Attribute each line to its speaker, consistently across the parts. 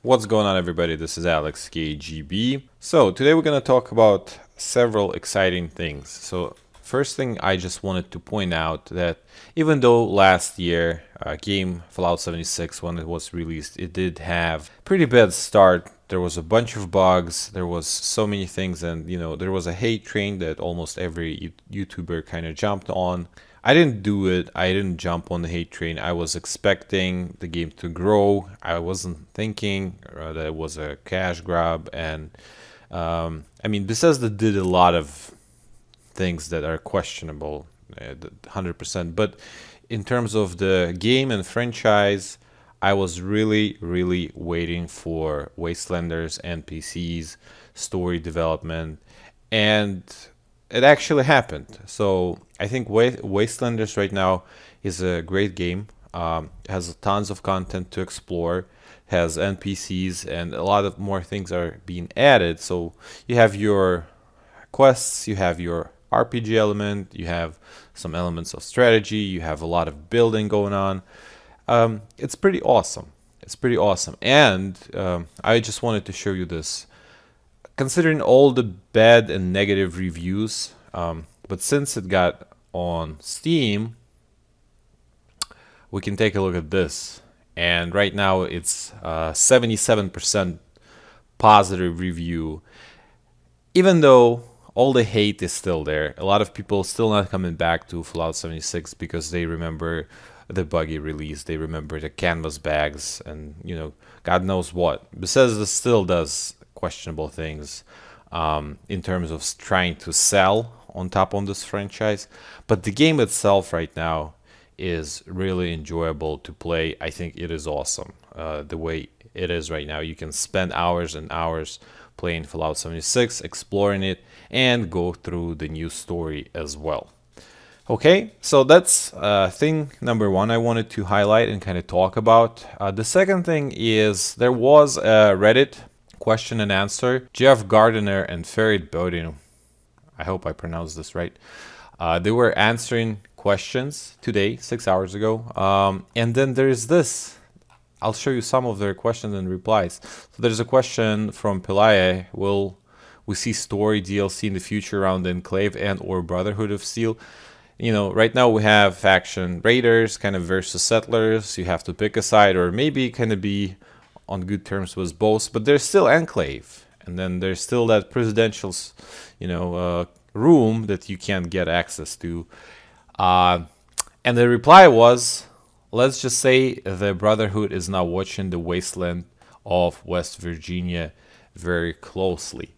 Speaker 1: What's going on, everybody? This is Alex KGB. So today we're going to talk about several exciting things. So first thing, I just wanted to point out that even though last year game Fallout 76, when it was released, it did have pretty bad start. There was a bunch of bugs, there was so many things, and there was a hate train that almost every YouTuber kind of jumped on. I didn't do it. I didn't jump on the hate train. I was expecting the game to grow. I wasn't thinking that it was a cash grab. And I mean, Bethesda did a lot of things that are questionable, 100%. But in terms of the game and franchise, I was really, really waiting for Wastelanders, NPCs, story development, and it actually happened. So I think Wastelanders right now is a great game. Has tons of content to explore, has NPCs, and a lot of more things are being added. So you have your quests, you have your RPG element, you have some elements of strategy, you have a lot of building going on. It's pretty awesome. It's pretty awesome. And I just wanted to show you this. Considering all the bad and negative reviews, but since it got on Steam, we can take a look at this. And right now it's 77% positive review. Even though all the hate is still there, a lot of people still not coming back to Fallout 76 because they remember the buggy release, they remember the canvas bags, and God knows what. Bethesda still does questionable things in terms of trying to sell on top of this franchise, but the game itself right now is really enjoyable to play. I think it is awesome the way it is right now. You can spend hours and hours playing Fallout 76, exploring it, and go through the new story as well. Okay, so that's thing number one I wanted to highlight and kind of talk about. The second thing is there was a Reddit question and answer. Jeff Gardiner and Ferit Bodin, I hope I pronounced this right, they were answering questions today, 6 hours ago. And then there's this. I'll show you some of their questions and replies. So there's a question from Pelaye. Will we see story DLC in the future around the Enclave and or Brotherhood of Steel? Right now we have faction raiders kind of versus settlers. You have to pick a side or maybe kind of be on good terms with both, but there's still Enclave, and then there's still that presidential, room that you can't get access to. And the reply was, let's just say the Brotherhood is now watching the wasteland of West Virginia very closely.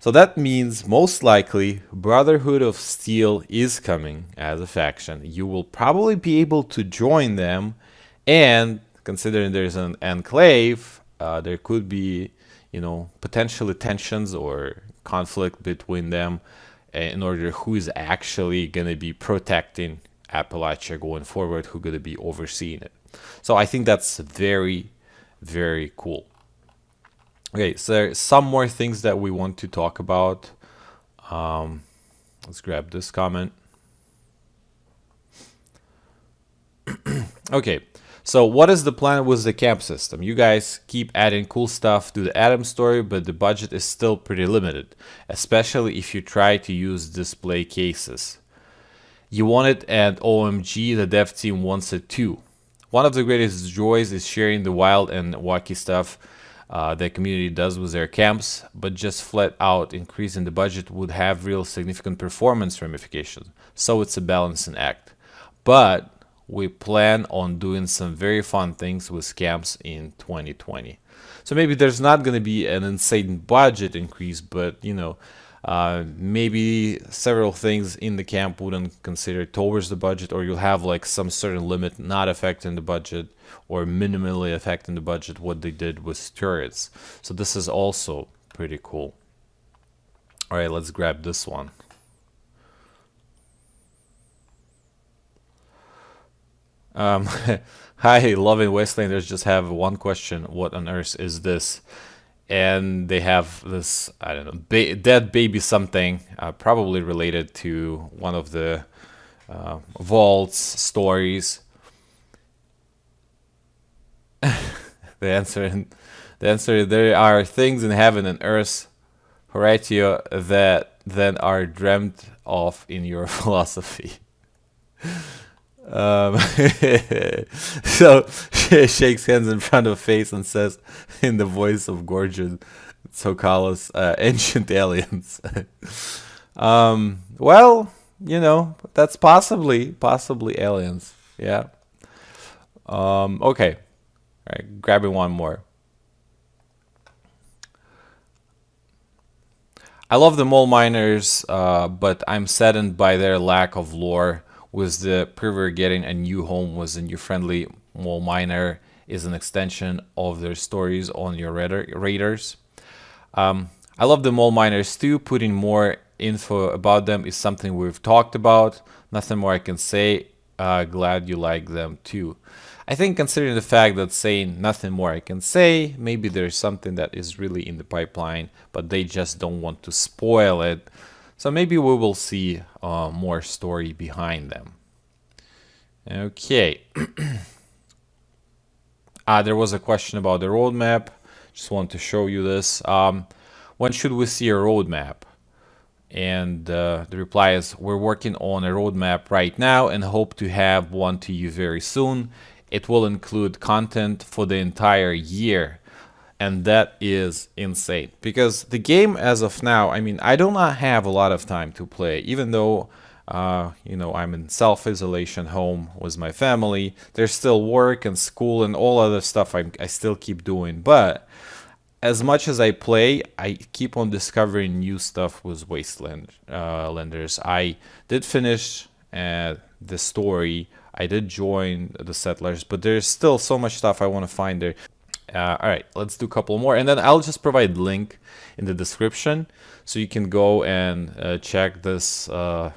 Speaker 1: So that means most likely Brotherhood of Steel is coming as a faction. You will probably be able to join them, and considering there's an enclave, there could be, potentially tensions or conflict between them in order who is actually going to be protecting Appalachia going forward, who's going to be overseeing it. So I think that's very, very cool. Okay, so there's some more things that we want to talk about. Let's grab this comment. Okay, so what is the plan with the camp system? You guys keep adding cool stuff to the Adam story, but the budget is still pretty limited, especially if you try to use display cases. You want it, and OMG, the dev team wants it too. One of the greatest joys is sharing the wild and wacky stuff the community does with their camps, but just flat out increasing the budget would have real significant performance ramifications. So it's a balancing act. But we plan on doing some very fun things with camps in 2020. So maybe there's not going to be an insane budget increase, but maybe several things in the camp wouldn't consider towards the budget, or you'll have like some certain limit not affecting the budget or minimally affecting the budget, what they did with turrets. So this is also pretty cool. All right, let's grab this one. Hi, loving Wastelanders just have one question. What on earth is this? And they have this, I don't know, dead baby something, probably related to one of the vaults stories. The answer in The answer is there are things in heaven and earth, Horatio, that then are dreamt of in your philosophy. Um, so she shakes hands in front of face and says, in the voice of gorgeous Tsokalos, ancient aliens. Well, that's possibly aliens. Yeah. Okay. All right, grabbing one more. I love the mole miners, but I'm saddened by their lack of lore. With the Priver getting a new home, was a new friendly mole miner is an extension of their stories on your raiders. I love the mole miners too. Putting more info about them is something we've talked about. Nothing more I can say. Glad you like them too. I think considering the fact that saying nothing more I can say, maybe there's something that is really in the pipeline, but they just don't want to spoil it. So maybe we will see more story behind them. Okay. There was a question about the roadmap. Just want to show you this. When should we see a roadmap? And the reply is, we're working on a roadmap right now and hope to have one to you very soon. It will include content for the entire year. And that is insane. Because the game as of now, I mean, I do not have a lot of time to play. Even though, I'm in self-isolation home with my family. There's still work and school and all other stuff I still keep doing. But as much as I play, I keep on discovering new stuff with Wastelanders. I did finish the story. I did join the Settlers, but there's still so much stuff I want to find there. All right, let's do a couple more, and then I'll just provide link in the description so you can go and check this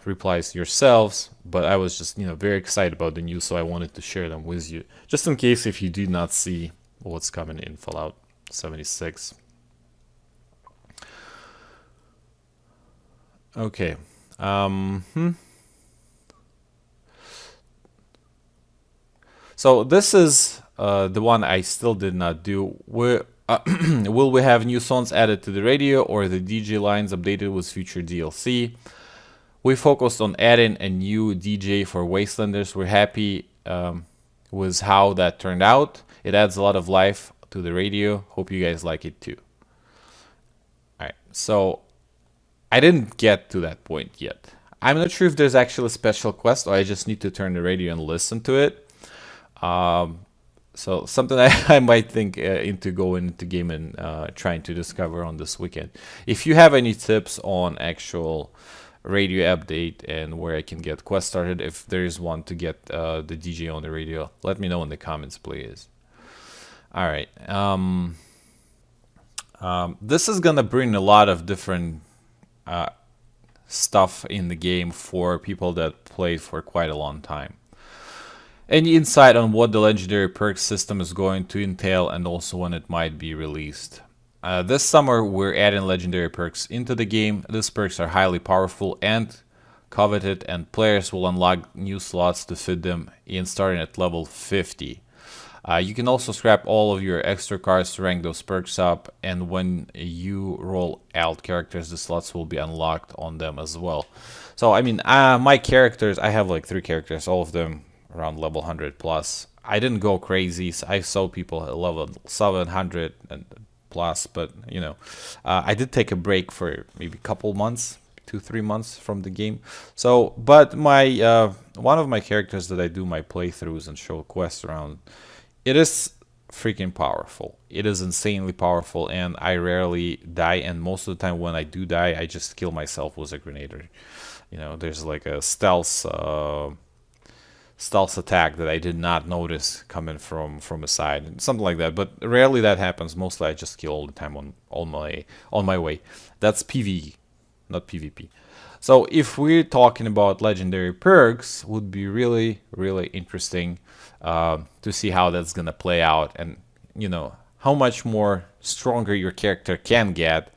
Speaker 1: replies yourselves. But I was just very excited about the news, so I wanted to share them with you, just in case if you did not see what's coming in Fallout 76. Okay. So this is the one I still did not do. Will we have new songs added to the radio or the DJ lines updated with future DLC? We focused on adding a new DJ for Wastelanders. We're happy with how that turned out. It adds a lot of life to the radio. Hope you guys like it too. Alright, so I didn't get to that point yet. I'm not sure if there's actually a special quest or I just need to turn the radio and listen to it. So something I might think into going into game and trying to discover on this weekend. If you have any tips on actual radio update and where I can get quest started, if there is one to get the DJ on the radio, let me know in the comments, please. All right. This is gonna bring a lot of different stuff in the game for people that played for quite a long time. Any insight on what the legendary perks system is going to entail and also when it might be released? This summer we're adding legendary perks into the game. These perks are highly powerful and coveted, and players will unlock new slots to fit them in starting at level 50. You can also scrap all of your extra cards to rank those perks up, and when you roll out characters, the slots will be unlocked on them as well. So I mean, my characters, I have like 3 characters, all of them around level 100 plus. I didn't go crazy. I saw people at level 700 and plus, but I did take a break for maybe a couple months, 2-3 months from the game. So, but my one of my characters that I do my playthroughs and show quests around, it is freaking powerful. It is insanely powerful, and I rarely die. And most of the time when I do die, I just kill myself with a grenade. There's like a stealth attack that I did not notice coming from a side, something like that. But rarely that happens. Mostly I just kill all the time on my way. That's PvE, not PvP. So if we're talking about legendary perks, would be really, really interesting to see how that's gonna play out, and how much more stronger your character can get.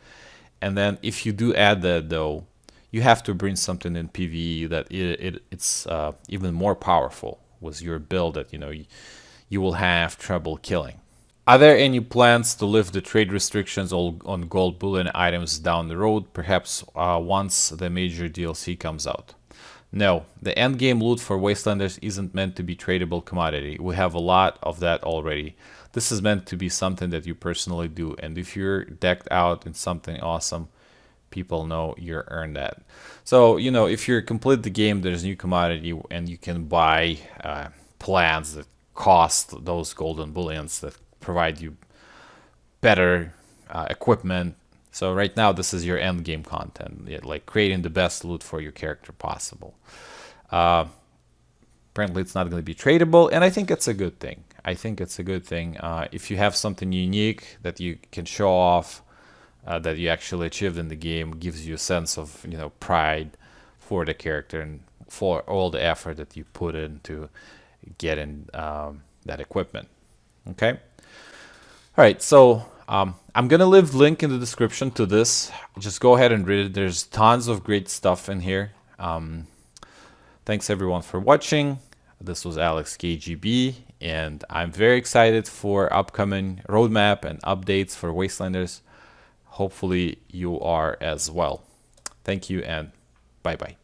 Speaker 1: And then if you do add that, though, you have to bring something in PvE that it's even more powerful with your build that you will have trouble killing. Are there any plans to lift the trade restrictions on gold bullion items down the road, perhaps once the major DLC comes out? No, the endgame loot for Wastelanders isn't meant to be tradable commodity. We have a lot of that already. This is meant to be something that you personally do, and if you're decked out in something awesome, people know you earned that. So, you know, if you complete the game, there's new commodity, and you can buy plans that cost those golden bullions that provide you better equipment. So right now, this is your end game content, like creating the best loot for your character possible. Apparently, it's not going to be tradable, and I think it's a good thing. I think it's a good thing. If you have something unique that you can show off, that you actually achieved in the game, gives you a sense of, you know, pride for the character and for all the effort that you put into getting that equipment. Okay. All right, so I'm gonna leave link in the description to this. Just go ahead and read it. There's tons of great stuff in here. Thanks everyone for watching. This was Alex KGB, and I'm very excited for upcoming roadmap and updates for Wastelanders. Hopefully you are as well. Thank you, and bye bye.